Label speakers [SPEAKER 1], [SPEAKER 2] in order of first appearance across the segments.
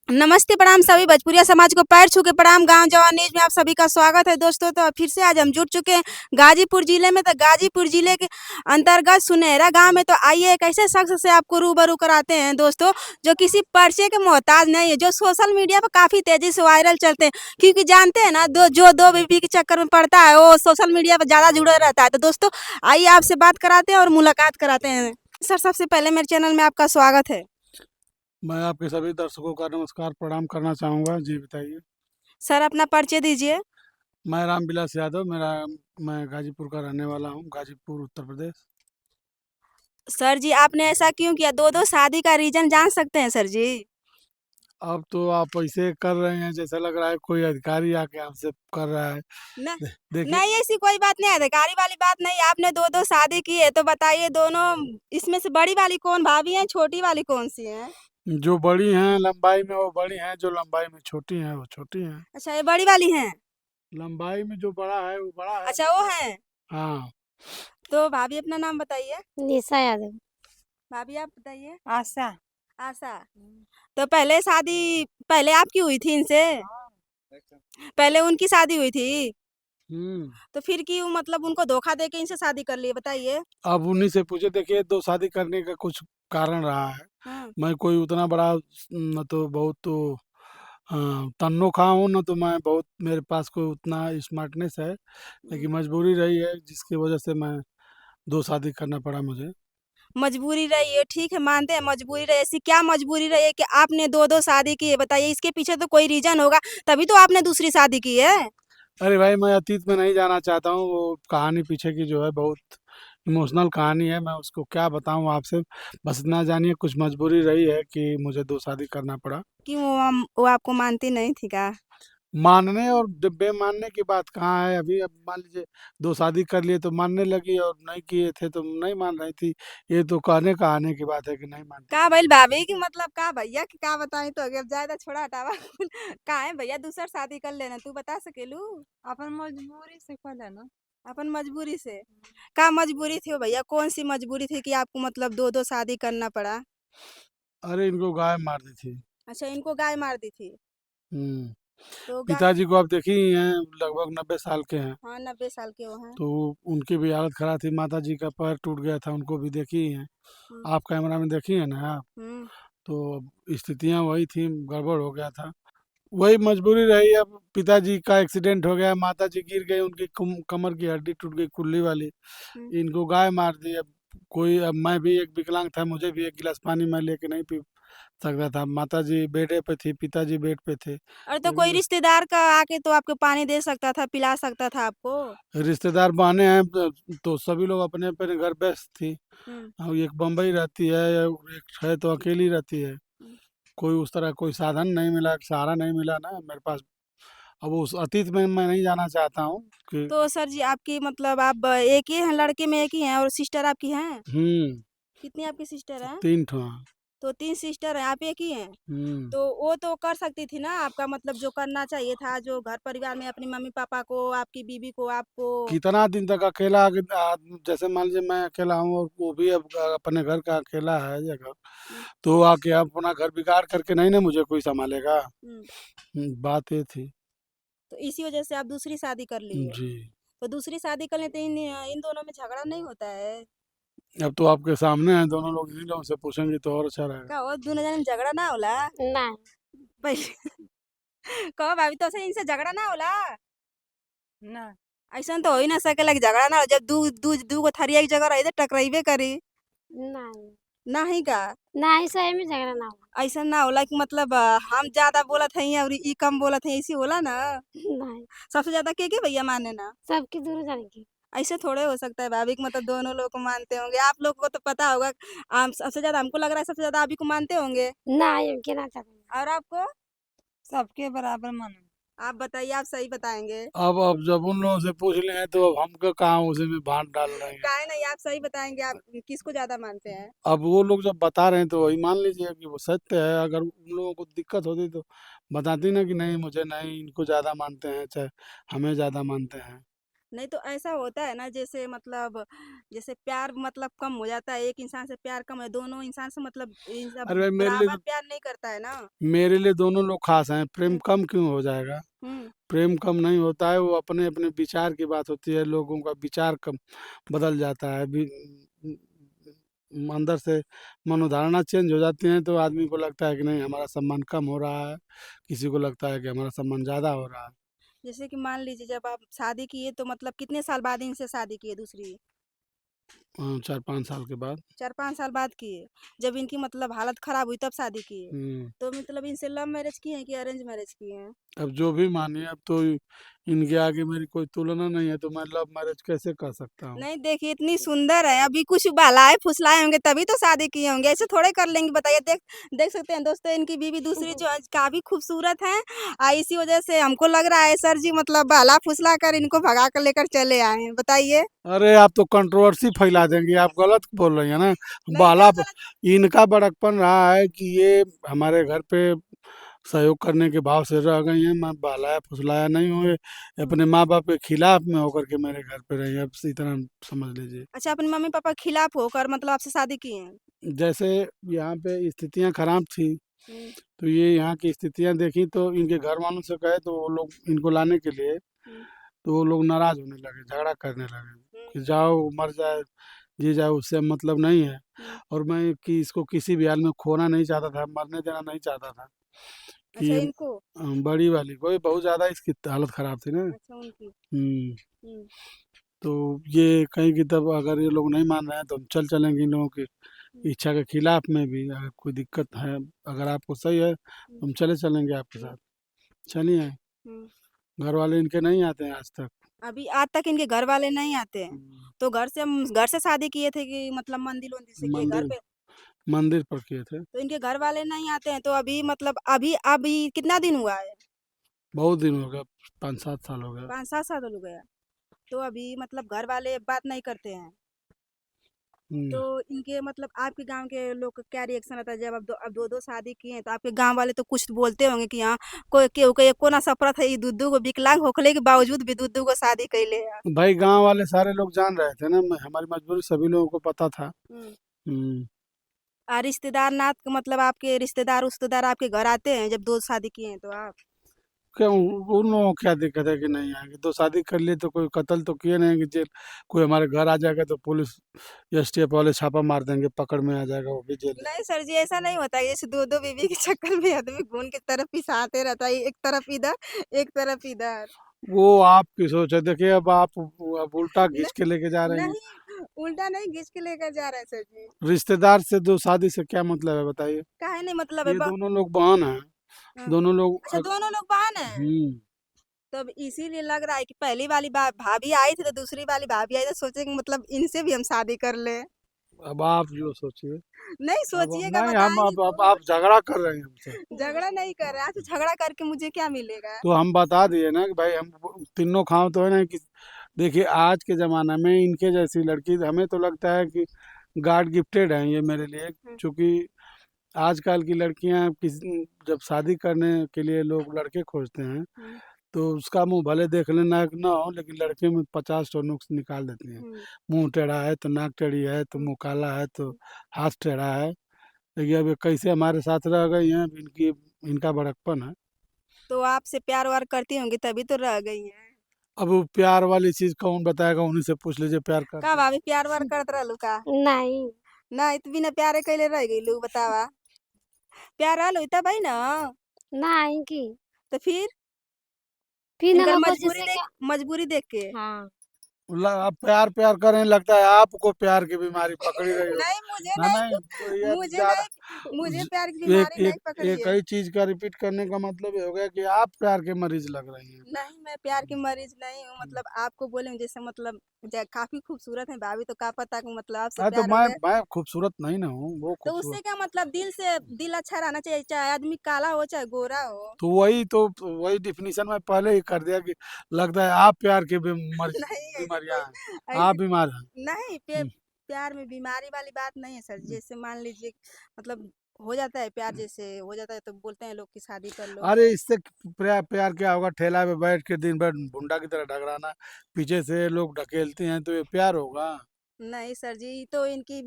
[SPEAKER 1] नमस्ते प्रणाम सभी भोजपुरिया समाज को पैर छू के प्रणाम। गांव जवान न्यूज में आप सभी का स्वागत है दोस्तों। तो फिर से आज हम जुट चुके हैं गाजीपुर जिले में। तो गाजीपुर जिले के अंतर्गत सुनहरा गांव में तो आइए एक ऐसे शख्स से आपको रूबरू कराते हैं दोस्तों, जो किसी पर्चे के मोहताज नहीं है, जो सोशल मीडिया पर काफी तेजी से वायरल चलते हैं। क्योंकि जानते हैं ना, दो बीबी के चक्कर में पड़ता है वो सोशल मीडिया पर ज्यादा जुड़े रहता है। तो दोस्तों आइए आपसे बात कराते हैं और मुलाकात कराते हैं। सर, सबसे पहले मेरे चैनल में आपका स्वागत है।
[SPEAKER 2] मैं आपके सभी दर्शकों का नमस्कार प्रणाम करना चाहूँगा। जी बताइए।
[SPEAKER 1] सर, अपना परिचय दीजिए।
[SPEAKER 2] मैं रामविलास यादव, मैं गाजीपुर का रहने वाला हूँ, गाजीपुर उत्तर प्रदेश।
[SPEAKER 1] सर जी, आपने ऐसा क्यों किया? दो शादी का रीजन जान सकते हैं सर जी?
[SPEAKER 2] अब तो आप ऐसे कर रहे हैं जैसा लग रहा है कोई अधिकारी आके हमसे कर रहा है।
[SPEAKER 1] न,
[SPEAKER 2] देखिए,
[SPEAKER 1] नहीं, ऐसी कोई बात नहीं है, अधिकारी वाली बात नहीं। आपने दो शादी की है तो बताइए, दोनों इसमें से बड़ी वाली कौन भाभी है, छोटी वाली कौन सी है?
[SPEAKER 2] जो बड़ी हैं लंबाई में वो बड़ी हैं, जो लंबाई में छोटी हैं वो छोटी हैं।
[SPEAKER 1] अच्छा, ये बड़ी वाली है।
[SPEAKER 2] लंबाई में जो बड़ा है वो बड़ा है।
[SPEAKER 1] अच्छा, वो है।
[SPEAKER 2] हाँ।
[SPEAKER 1] तो भाभी अपना नाम बताइए।
[SPEAKER 3] निशा यादव।
[SPEAKER 1] भाभी आप बताइए।
[SPEAKER 3] आशा।
[SPEAKER 1] आशा। तो पहले आपकी हुई थी इनसे? पहले उनकी शादी हुई थी?
[SPEAKER 2] हम्म।
[SPEAKER 1] तो फिर क्यों, मतलब उनको धोखा दे के इनसे शादी कर लिए, बताइए।
[SPEAKER 2] अब उन्हीं से पूछे। देखिए, दो शादी करने का कुछ कारण रहा है।
[SPEAKER 1] हाँ।
[SPEAKER 2] मैं कोई उतना बड़ा न तो बहुत तो तन्नो खा हूँ, न तो मैं बहुत, मेरे पास कोई उतना स्मार्टनेस है। लेकिन मजबूरी रही है जिसकी वजह से मैं दो शादी करना पड़ा मुझे।
[SPEAKER 1] मजबूरी रही है, ठीक है, मानते हैं मजबूरी रही। ऐसी क्या मजबूरी रही है कि आपने दो शादी की है, बताइए। इसके पीछे तो कोई रीजन होगा, तभी तो आपने दूसरी शादी की है।
[SPEAKER 2] अरे भाई, मैं अतीत में नहीं जाना चाहता हूँ। वो कहानी पीछे की जो है बहुत इमोशनल कहानी है, मैं उसको क्या बताऊँ आपसे। बस इतना जानिए, कुछ मजबूरी रही है कि मुझे दो शादी करना पड़ा।
[SPEAKER 1] क्यों, वो आपको मानती नहीं थी का?
[SPEAKER 2] मानने और बेमानने की बात कहाँ है अभी। अब मान लीजिए दो शादी कर लिए तो मानने लगी, और नहीं किए थे तो नहीं मान रही थी। ये तो कहने का आने की बात है कि नहीं मानती
[SPEAKER 1] का
[SPEAKER 2] थी।
[SPEAKER 1] भइल भाभी की, मतलब का भैया की का बताई तो अगे, अब ज्यादा छोड़ा हटावा। का है भैया, दूसर शादी कर लेना, तू बता सकेलू?
[SPEAKER 3] अपन मजबूरी से कर लेना।
[SPEAKER 1] अपन मजबूरी से? का मजबूरी थी वो भैया, कौन सी मजबूरी थी कि आपको मतलब दो शादी करना पड़ा?
[SPEAKER 2] अरे, इनको गाय मार दी थी।
[SPEAKER 1] अच्छा, इनको गाय मार दी थी।
[SPEAKER 2] हम्म।
[SPEAKER 1] तो
[SPEAKER 2] पिताजी को आप देखी ही हैं, लगभग 90 साल के हैं।
[SPEAKER 1] हाँ, 90 साल के वो हैं।
[SPEAKER 2] तो उनकी भी हालत खराब थी। माता जी का पैर टूट गया था, उनको भी देखी ही हैं।
[SPEAKER 1] हम्म।
[SPEAKER 2] आप कैमरा में देखी है ना आप।
[SPEAKER 1] हम्म।
[SPEAKER 2] तो स्थितियाँ वही थी, गड़बड़ हो गया था। वही मजबूरी रही। अब पिताजी का एक्सीडेंट हो गया, माता जी गिर गई, उनकी कमर की हड्डी टूट गई, कुल्ली वाली।
[SPEAKER 1] हम्म।
[SPEAKER 2] इनको गाय मार दी। अब मैं भी एक विकलांग था, मुझे भी एक गिलास पानी मैं लेके नहीं पी सकता था। माता जी बेड पे थी, पिताजी बेड पे थे।
[SPEAKER 1] और तो कोई
[SPEAKER 2] लेकिन
[SPEAKER 1] रिश्तेदार का आके तो आपको पानी दे सकता था, पिला सकता था आपको।
[SPEAKER 2] रिश्तेदार बहने हैं, तो सभी लोग अपने अपने घर व्यस्त थी।
[SPEAKER 1] हम्म।
[SPEAKER 2] अब एक बम्बई रहती है, या एक है तो अकेली रहती है।
[SPEAKER 1] हम्म।
[SPEAKER 2] कोई उस तरह कोई साधन नहीं मिला, सहारा नहीं मिला ना मेरे पास। अब उस अतीत में मैं नहीं जाना चाहता हूँ कि।
[SPEAKER 1] तो सर जी, आपकी मतलब आप एक ही हैं, लड़के में एक ही हैं, और सिस्टर आपकी हैं?
[SPEAKER 2] हम्म।
[SPEAKER 1] कितनी आपकी सिस्टर हैं?
[SPEAKER 2] तीन ठो हैं।
[SPEAKER 1] तो 3 सिस्टर हैं, आप एक ही हैं।
[SPEAKER 2] हम्म।
[SPEAKER 1] तो वो तो कर सकती थी ना, आपका मतलब जो करना चाहिए था, जो घर परिवार में अपनी मम्मी पापा को, आपकी बीबी को, आपको।
[SPEAKER 2] कितना दिन तक अकेला जैसे मान लीजिए मैं अकेला हूँ, और वो भी अब अपने घर का अकेला है जगह।
[SPEAKER 1] हम्म।
[SPEAKER 2] तो आके अपना घर बिगाड़ करके नहीं ना मुझे कोई संभालेगा।
[SPEAKER 1] हम्म।
[SPEAKER 2] बात ये थी।
[SPEAKER 1] तो इसी वजह से आप दूसरी शादी कर लिए।
[SPEAKER 2] जी।
[SPEAKER 1] तो दूसरी शादी करने तो इन दोनों में झगड़ा नहीं होता है?
[SPEAKER 2] अब तो आपके सामने हैं दोनों लोग, इन्हीं लोगों से पूछेंगे तो और अच्छा रहेगा।
[SPEAKER 1] का वो दोनों जन में झगड़ा ना होला?
[SPEAKER 3] नहीं।
[SPEAKER 1] पहले कहो भाभी, तो से इनसे झगड़ा ना होला?
[SPEAKER 3] ना।
[SPEAKER 1] ऐसा तो हो ही ना सकेला कि झगड़ा ना हो, जब दू दू दू गो थरिया एक जगह रही तो टकराइबे करी।
[SPEAKER 3] नहीं।
[SPEAKER 1] नहीं का?
[SPEAKER 3] नहीं, सही में झगड़ा ना हुआ।
[SPEAKER 1] ऐसा ना होला कि मतलब हम ज्यादा बोलत हई और ई कम बोलत हई, ऐसी होला ना?
[SPEAKER 3] नहीं।
[SPEAKER 1] सबसे ज्यादा के भैया माने ना?
[SPEAKER 3] सबकी दूर जाएगी।
[SPEAKER 1] ऐसे थोड़े हो सकता है भाभी कि मतलब दोनों लोग को मानते होंगे। आप लोग को तो पता होगा। सबसे ज्यादा हमको लग रहा है, सबसे ज्यादा आप ही को मानते होंगे।
[SPEAKER 3] नहीं, उनके ना चाहते।
[SPEAKER 1] और आपको?
[SPEAKER 3] सबके बराबर मानो।
[SPEAKER 1] आप बताइए, आप सही बताएंगे।
[SPEAKER 2] अब जब उन लोगों से पूछ ले हैं, तो अब हमको कहाँ उसी में भांट डाल रहे हैं।
[SPEAKER 1] काहे नहीं, आप सही बताएंगे, आप किसको ज्यादा मानते हैं?
[SPEAKER 2] अब वो लोग जब बता रहे हैं तो वही मान लीजिए कि वो सत्य है। अगर उन लोगों को दिक्कत होती तो बताती ना कि नहीं, मुझे नहीं, इनको ज़्यादा मानते हैं, चाहे हमें ज़्यादा मानते हैं।
[SPEAKER 1] नहीं तो ऐसा होता है ना, जैसे मतलब जैसे प्यार मतलब कम हो जाता है, एक इंसान से प्यार कम है, दोनों इंसान से मतलब
[SPEAKER 2] अरे भाई
[SPEAKER 1] बराबर प्यार नहीं करता है ना।
[SPEAKER 2] मेरे लिए दोनों लोग खास हैं, प्रेम
[SPEAKER 1] हम्म।
[SPEAKER 2] कम क्यों हो जाएगा?
[SPEAKER 1] हम्म।
[SPEAKER 2] प्रेम कम नहीं होता है, वो अपने अपने विचार की बात होती है, लोगों का विचार कम बदल जाता है अंदर से मनोधारणा चेंज हो जाती है, तो आदमी को लगता है कि नहीं हमारा सम्मान कम हो रहा है, किसी को लगता है कि हमारा सम्मान ज़्यादा हो रहा है।
[SPEAKER 1] जैसे कि मान लीजिए जब आप शादी किए तो मतलब कितने साल बाद इनसे शादी किए दूसरी?
[SPEAKER 2] 4-5 साल के बाद।
[SPEAKER 1] 4-5 साल बाद किए, जब इनकी मतलब हालत खराब हुई तब शादी किए।
[SPEAKER 2] हम्म।
[SPEAKER 1] तो मतलब इनसे लव मैरिज किए हैं कि अरेंज मैरिज किए हैं?
[SPEAKER 2] अब जो भी मानिए, अब तो इनके आगे मेरी कोई तुलना नहीं है, तो मैं लव मैरिज कैसे कर सकता हूँ?
[SPEAKER 1] नहीं देखिए, इतनी सुंदर है, अभी कुछ बहलाए फुसलाए होंगे तभी तो शादी किए होंगे, ऐसे थोड़े कर लेंगे बताइए। देख देख सकते हैं दोस्तों, इनकी बीवी दूसरी जो है काफी खूबसूरत है। इसी वजह से हमको लग रहा है सर जी मतलब बहला फुसला कर इनको भगा कर लेकर चले आए हैं, बताइए।
[SPEAKER 2] अरे आप तो कंट्रोवर्सी फैला देंगे, आप गलत बोल रही हैं ना।
[SPEAKER 1] नहीं क्या
[SPEAKER 2] बाला
[SPEAKER 1] गलत?
[SPEAKER 2] इनका बड़कपन रहा है कि ये हमारे घर पे सहयोग करने के भाव से रह गई हैं, मैं बहलाया फुसलाया नहीं हूँ, ये अपने माँ बाप के खिलाफ में होकर के मेरे घर पे रही है, अब इसी तरह समझ लीजिए।
[SPEAKER 1] अच्छा, अपने मम्मी पापा के खिलाफ होकर मतलब आपसे शादी किए हैं?
[SPEAKER 2] जैसे यहाँ पे स्थितियाँ खराब थी,
[SPEAKER 1] हम्म।
[SPEAKER 2] तो ये यहाँ की स्थितियाँ देखी, तो इनके घर वालों से कहे तो वो लोग इनको लाने के लिए,
[SPEAKER 1] हम्म।
[SPEAKER 2] तो वो लोग नाराज होने लगे, झगड़ा करने लगे
[SPEAKER 1] हम्म।
[SPEAKER 2] कि जाओ मर जाए जी जाए, उससे मतलब नहीं है।
[SPEAKER 1] हम्म।
[SPEAKER 2] और मैं कि इसको किसी भी हाल में खोना नहीं चाहता था, मरने देना नहीं चाहता था
[SPEAKER 1] अच्छा
[SPEAKER 2] कि
[SPEAKER 1] इनको।
[SPEAKER 2] बड़ी वाली कोई बहुत ज़्यादा इसकी हालत ख़राब थी ना।
[SPEAKER 1] अच्छा उनकी।
[SPEAKER 2] हम्म।
[SPEAKER 1] हम्म।
[SPEAKER 2] तो ये कहीं की तब अगर ये लोग नहीं मान रहे हैं तो हम चलेंगे इन लोगों की
[SPEAKER 1] हम्म।
[SPEAKER 2] इच्छा के खिलाफ में भी, अगर कोई दिक्कत है, अगर आपको सही है
[SPEAKER 1] हम्म।
[SPEAKER 2] तो हम चलेंगे आपके
[SPEAKER 1] हम्म।
[SPEAKER 2] साथ। चलिए।
[SPEAKER 1] हम्म।
[SPEAKER 2] घर वाले इनके नहीं आते हैं आज तक।
[SPEAKER 1] अभी आज तक इनके घर वाले नहीं आते हैं।
[SPEAKER 2] हम्म।
[SPEAKER 1] तो घर से शादी किए थे कि मतलब मंदिर वंदिर से किए घर
[SPEAKER 2] मंदिर
[SPEAKER 1] पे?
[SPEAKER 2] मंदिर पर किए थे।
[SPEAKER 1] तो इनके घर वाले नहीं आते हैं, तो अभी मतलब अभी अभी कितना दिन हुआ है?
[SPEAKER 2] बहुत दिन हो गया, 5-7 साल हो गया।
[SPEAKER 1] 5-7 साल हो गया। तो अभी मतलब घर वाले बात नहीं करते हैं। तो
[SPEAKER 2] हम्म।
[SPEAKER 1] इनके मतलब आपके गांव के लोग का क्या रिएक्शन रहता है जब अब दो दो शादी किए हैं, तो आपके गांव वाले तो कुछ बोलते होंगे कि हाँ कोई केहू के एको ना सफरत है, ई दुद्दू को विकलांग होखले के बावजूद भी दुद्दू को शादी कैले है।
[SPEAKER 2] भाई गांव वाले सारे लोग जान रहे थे ना, हमारी मजबूरी सभी लोगों को पता था।
[SPEAKER 1] हम्म।
[SPEAKER 2] हम्म।
[SPEAKER 1] रिश्तेदार नात मतलब आपके रिश्तेदार उश्तेदार आपके घर आते हैं जब दो शादी किए हैं तो आप?
[SPEAKER 2] क्या उन लोगों को क्या दिक्कत है कि नहीं आएंगे? तो शादी कर लिए तो कोई कत्ल तो किए नहीं कि जेल, कोई हमारे घर आ जाएगा तो पुलिस एसटीएफ वाले छापा मार देंगे, पकड़ में आ जाएगा, वो भी जेल।
[SPEAKER 1] नहीं सर जी, ऐसा नहीं होता है, जैसे दो दो बीवी के चक्कर में आदमी घून की तरफ पिसाते रहता है, एक तरफ इधर एक तरफ इधर।
[SPEAKER 2] वो आपकी सोच है, देखिए अब उल्टा
[SPEAKER 1] न,
[SPEAKER 2] घींच के लेके जा रहे हैं।
[SPEAKER 1] नहीं उल्टा नहीं घिंच के लेकर जा रहे हैं सर जी।
[SPEAKER 2] रिश्तेदार से दो शादी से क्या मतलब है बताइए?
[SPEAKER 1] काहे नहीं मतलब है
[SPEAKER 2] ये दोनों लोग बहन हैं,
[SPEAKER 1] हाँ।
[SPEAKER 2] दोनों लोग
[SPEAKER 1] अच्छा दोनों लोग बहन हैं।
[SPEAKER 2] हम्म।
[SPEAKER 1] तब इसीलिए लग रहा है कि पहली वाली भाभी आई थी तो दूसरी वाली भाभी आई तो सोचे कि मतलब इनसे भी हम शादी कर ले।
[SPEAKER 2] अब आप जो सोचिए।
[SPEAKER 1] नहीं
[SPEAKER 2] अब
[SPEAKER 1] सोचिएगा,
[SPEAKER 2] नहीं, हम
[SPEAKER 1] बताएंगे
[SPEAKER 2] अब
[SPEAKER 1] तो।
[SPEAKER 2] आप झगड़ा कर रहे हैं हमसे।
[SPEAKER 1] झगड़ा नहीं कर रहे हैं, तो झगड़ा करके मुझे क्या मिलेगा?
[SPEAKER 2] तो हम बता दिए ना कि भाई हम तीनों खाओ तो है ना कि देखिए आज के ज़माने में इनके जैसी लड़की हमें तो लगता है कि गॉड गिफ्टेड है ये मेरे लिए,
[SPEAKER 1] हम्म।
[SPEAKER 2] क्योंकि आजकल की लड़कियां जब शादी करने के लिए लोग लड़के खोजते हैं,
[SPEAKER 1] हम्म।
[SPEAKER 2] तो उसका मुंह भले देखने लायक ना हो, लेकिन लड़के में 50 ठो नुक्स निकाल देती हैं।
[SPEAKER 1] हम्म।
[SPEAKER 2] मुंह टेढ़ा है तो नाक टेढ़ी है, तो
[SPEAKER 1] हम्म।
[SPEAKER 2] मुंह काला है तो हाथ टेढ़ा है। देखिए अब ये कैसे हमारे साथ रह गई हैं, इनकी इनका बड़कपन है।
[SPEAKER 1] तो आपसे प्यार वार करती होंगी तभी तो रह गई हैं।
[SPEAKER 2] अब वो प्यार वाली चीज कौन बताएगा, उन्हीं से पूछ लीजिए प्यार
[SPEAKER 1] का
[SPEAKER 2] करते।
[SPEAKER 1] भाभी प्यार वार करत रहलू का?
[SPEAKER 3] नहीं।
[SPEAKER 1] ना इत बिना प्यारे कैले रह गई लोग बतावा। प्यार रहलू तब है ना।
[SPEAKER 3] नहीं की
[SPEAKER 1] तो
[SPEAKER 3] फिर
[SPEAKER 1] इनकर
[SPEAKER 3] हमको जैसे क्या।
[SPEAKER 1] मजबूरी देख के।
[SPEAKER 3] हाँ।
[SPEAKER 2] आप प्यार प्यार करने लगता है, आपको प्यार की बीमारी पकड़ी रही होगी।
[SPEAKER 1] नहीं मुझे
[SPEAKER 2] ना
[SPEAKER 1] नहीं,
[SPEAKER 2] नहीं, तो ये
[SPEAKER 1] मुझे
[SPEAKER 2] ज्यादा
[SPEAKER 1] नहीं, मुझे
[SPEAKER 2] ज-
[SPEAKER 1] प्यार की
[SPEAKER 2] एक
[SPEAKER 1] बीमारी नहीं
[SPEAKER 2] एक
[SPEAKER 1] पकड़ी
[SPEAKER 2] एक
[SPEAKER 1] है।
[SPEAKER 2] ही चीज का रिपीट करने का मतलब ये हो गया कि आप प्यार के मरीज लग रही हैं।
[SPEAKER 1] नहीं मैं प्यार की मरीज नहीं हूँ, मतलब आपको बोले जैसे मतलब काफी खूबसूरत है भाभी, तो का पता कि मतलब आपसे
[SPEAKER 2] हाँ तो
[SPEAKER 1] प्यार हो गया।
[SPEAKER 2] मैं खूबसूरत नहीं ना हूँ, वो
[SPEAKER 1] तो
[SPEAKER 2] खूबसूरत।
[SPEAKER 1] उससे क्या मतलब, दिल से दिल अच्छा रहना चाहिए, चाहे आदमी काला हो चाहे गोरा हो।
[SPEAKER 2] तो वही डिफिनीशन में पहले ही कर दिया कि लगता है आप प्यार की
[SPEAKER 1] नहीं ऐसी
[SPEAKER 2] बीमारियां
[SPEAKER 1] कोई
[SPEAKER 2] हैं, आप
[SPEAKER 1] ऐसी
[SPEAKER 2] बीमार हैं।
[SPEAKER 1] नहीं
[SPEAKER 2] हम्म।
[SPEAKER 1] प्यार में बीमारी वाली बात नहीं है सर। जैसे मान लीजिए मतलब हो जाता है प्यार जैसे हो जाता है तो बोलते हैं लोग कि शादी कर लो
[SPEAKER 2] अरे इससे प्यार प्यार क्या होगा, ठेला पे बैठ के दिन भर भुंडा की तरह ढगराना, पीछे से लोग ढकेलते हैं तो ये प्यार होगा?
[SPEAKER 1] नहीं सर जी तो इनकी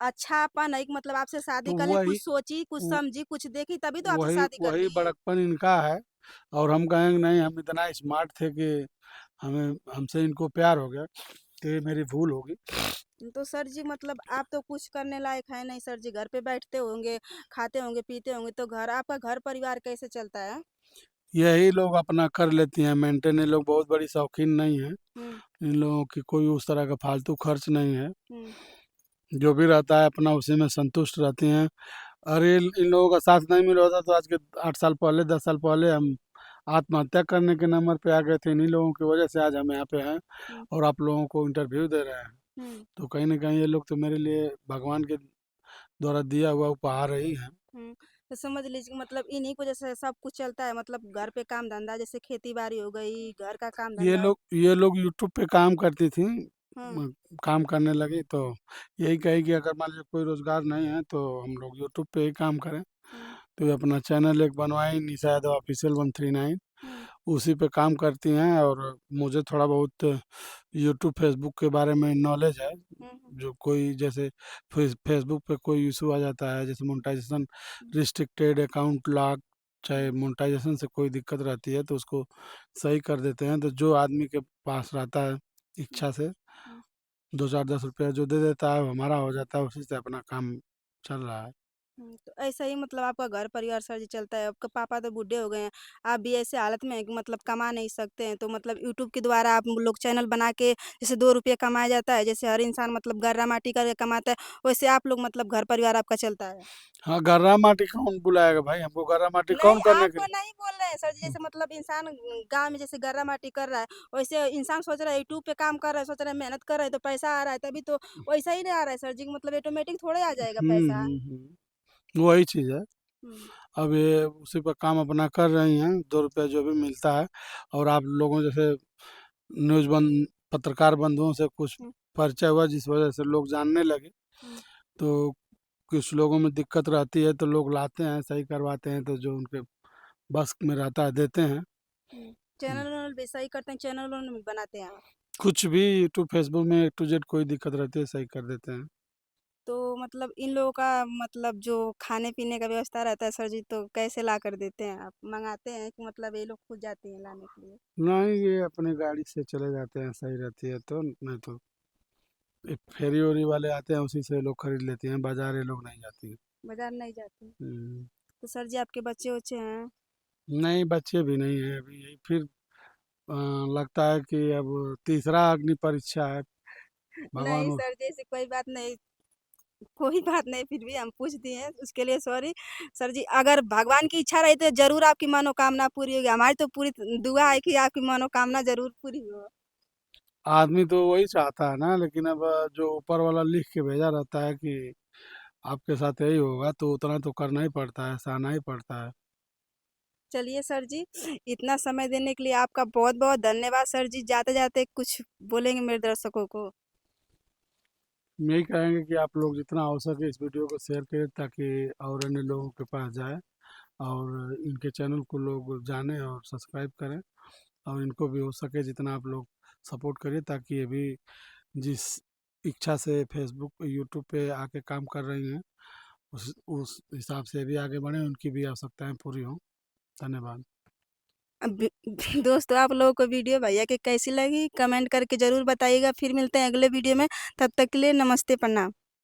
[SPEAKER 1] अच्छापन है कि मतलब आपसे शादी
[SPEAKER 2] तो
[SPEAKER 1] कर ले कुछ
[SPEAKER 2] वही
[SPEAKER 1] सोची कुछ
[SPEAKER 2] वो-
[SPEAKER 1] समझी कुछ देखी तभी तो आपसे
[SPEAKER 2] वही
[SPEAKER 1] शादी कर
[SPEAKER 2] वही
[SPEAKER 1] ली।
[SPEAKER 2] बड़कपन इनका है। और हम कहेंगे नहीं, हम इतना स्मार्ट थे कि हमें हमसे इनको प्यार हो गया, तो ये मेरी भूल होगी।
[SPEAKER 1] तो सर जी मतलब आप तो कुछ करने लायक है नहीं सर जी, घर पे बैठते होंगे, खाते होंगे, पीते होंगे, तो घर आपका घर परिवार कैसे चलता है?
[SPEAKER 2] यही लोग अपना कर लेती हैं मेंटेन, ये लोग बहुत बड़ी शौकीन नहीं है।
[SPEAKER 1] हुँ,
[SPEAKER 2] इन लोगों की कोई उस तरह का फालतू खर्च नहीं है।
[SPEAKER 1] हुँ,
[SPEAKER 2] जो भी रहता है अपना उसी में संतुष्ट रहती हैं। अरे इन लोगों का साथ नहीं मिला होता तो आज के 8 साल पहले 10 साल पहले हम आत्महत्या करने के नंबर पे आ गए थे। इन्हीं लोगों की वजह से आज हम यहाँ पे हैं
[SPEAKER 1] हुँ,
[SPEAKER 2] और आप लोगों को इंटरव्यू दे रहे हैं।
[SPEAKER 1] हुँ,
[SPEAKER 2] तो कहीं ना कहीं ये लोग तो मेरे लिए भगवान के द्वारा दिया हुआ उपहार ही है।
[SPEAKER 1] हुँ। तो समझ लीजिए कि मतलब इन्हीं की वजह से सब कुछ चलता है मतलब घर पे काम-धंधा जैसे खेती-बाड़ी हो गई, घर का काम-धंधा हो।
[SPEAKER 2] ये लोग यूट्यूब पे काम करती थी,
[SPEAKER 1] हुँ,
[SPEAKER 2] काम करने लगी तो यही कही कि अगर मान लीजिए कोई रोजगार नहीं है तो हम लोग यूट्यूब पे ही काम करें।
[SPEAKER 1] हुँ,
[SPEAKER 2] तो ये अपना चैनल एक बनवाई, निशा यादव ऑफिशियल 139,
[SPEAKER 1] हुँ,
[SPEAKER 2] उसी पे काम करती हैं। और मुझे थोड़ा बहुत यूट्यूब फेसबुक के बारे में नॉलेज है।
[SPEAKER 1] हुँ, हुँ,
[SPEAKER 2] जो कोई जैसे फेसबुक पे कोई इशू आ जाता है, जैसे मोनेटाइजेशन
[SPEAKER 1] हुँ,
[SPEAKER 2] रिस्ट्रिक्टेड अकाउंट लॉक, चाहे
[SPEAKER 1] हुँ,
[SPEAKER 2] मोनेटाइजेशन से कोई दिक्कत रहती है तो उसको सही कर देते हैं। तो जो आदमी के पास रहता है
[SPEAKER 1] हुँ,
[SPEAKER 2] इच्छा से,
[SPEAKER 1] हुँ।
[SPEAKER 2] 2 4 10 रुपया जो दे देता है वो हमारा हो जाता है, उसी से अपना काम चल रहा है।
[SPEAKER 1] तो ऐसा ही मतलब आपका घर परिवार सर जी चलता है। आपके पापा तो बूढ़े हो गए हैं, आप भी ऐसे हालत में हैं कि मतलब कमा नहीं सकते हैं, तो मतलब यूट्यूब के द्वारा आप लोग चैनल बना के जैसे 2 रुपये कमाया जाता है, जैसे हर इंसान मतलब गर्रा-माटी करके कमाता है, वैसे आप लोग मतलब घर परिवार आपका चलता है।
[SPEAKER 2] हाँ, गर्रा माटी कौन बुलाएगा भाई हमको? गर्रा माटी
[SPEAKER 1] नहीं,
[SPEAKER 2] कौन करने के
[SPEAKER 1] आपको नहीं बोल रहे हैं सर जी, जैसे मतलब इंसान गाँव में जैसे गर्रा-माटी कर रहा है, वैसे इंसान सोच रहा है यूट्यूब पे काम कर रहा है, सोच रहा है मेहनत कर रहा है तो पैसा आ रहा है, तभी तो वैसा ही नहीं आ रहा है सर जी, कि मतलब ऑटोमेटिक थोड़े आ जाएगा पैसा।
[SPEAKER 2] वही चीज़ है।
[SPEAKER 1] हुँ,
[SPEAKER 2] अब ये उसी पर काम अपना कर रही हैं, 2 रुपया जो भी मिलता है। और आप लोगों जैसे न्यूज़ पत्रकार बंधुओं से कुछ
[SPEAKER 1] हुँ,
[SPEAKER 2] परिचय हुआ जिस वजह से लोग जानने लगे।
[SPEAKER 1] हुँ,
[SPEAKER 2] तो कुछ लोगों में दिक्कत रहती है तो लोग लाते हैं, सही करवाते हैं, तो जो उनके बस में रहता है देते हैं।
[SPEAKER 1] हुँ।
[SPEAKER 2] हुँ।
[SPEAKER 1] चैनल-वैनल भी सही करते हैं, चैनल-वैनल भी बनाते हैं आप?
[SPEAKER 2] कुछ भी यूट्यूब, फेसबुक में ए टू जेड कोई दिक्कत रहती है सही कर देते हैं।
[SPEAKER 1] तो मतलब इन लोगों का मतलब जो खाने-पीने का व्यवस्था रहता है सर जी, तो कैसे ला कर देते हैं आप? मँगाते हैं कि मतलब ये लोग खुद जाती हैं लाने के लिए?
[SPEAKER 2] नहीं, ये अपनी गाड़ी से चले जाते हैं, सही रहती है तो, नहीं तो ये फेरी-वेरी वाले आते हैं उसी से ये लोग खरीद लेती हैं, बाज़ार ये लोग नहीं जाती हैं।
[SPEAKER 1] बाज़ार नहीं जाती?
[SPEAKER 2] हुँ।
[SPEAKER 1] तो सर जी आपके बच्चे-वच्चे हैं?
[SPEAKER 2] नहीं, बच्चे भी नहीं हैं अभी, यही फिर अ, लगता है कि अब तीसरा अग्नि परीक्षा है। भगवान
[SPEAKER 1] नहीं
[SPEAKER 2] वो
[SPEAKER 1] सर जी ऐसी कोई बात नहीं फिर भी हम पूछ दिए हैं उसके लिए सॉरी। सर जी अगर भगवान की इच्छा रही तो ज़रूर आपकी मनोकामना पूरी होगी। हमारी तो पूरी दुआ है कि आपकी मनोकामना ज़रूर पूरी हो।
[SPEAKER 2] आदमी तो वही चाहता है ना, लेकिन अब जो ऊपर वाला लिख के भेजा रहता है कि आपके साथ यही होगा तो उतना तो करना ही पड़ता है, सहना ही पड़ता है।
[SPEAKER 1] चलिए सर जी, इतना समय देने के लिए आपका बहुत-बहुत धन्यवाद सर जी। जाते-जाते कुछ बोलेंगे मेरे दर्शकों को?
[SPEAKER 2] यही कहेंगे कि आप लोग जितना हो सके इस वीडियो को शेयर करें ताकि और अन्य लोगों के पास जाए, और इनके चैनल को लोग जानें और सब्सक्राइब करें। और इनको भी हो सके जितना आप लोग सपोर्ट करिए ताकि ये भी जिस इच्छा से फेसबुक पे यूट्यूब पे आके काम कर रही हैं उस हिसाब से भी आगे बढ़ें, उनकी भी आवश्यकताएं पूरी हों। धन्यवाद।
[SPEAKER 1] अब दोस्तों आप लोगों को वीडियो भैया की कैसी लगी कमेंट करके ज़रूर बताइएगा। फिर मिलते हैं अगले वीडियो में, तब तक के लिए नमस्ते, प्रणाम।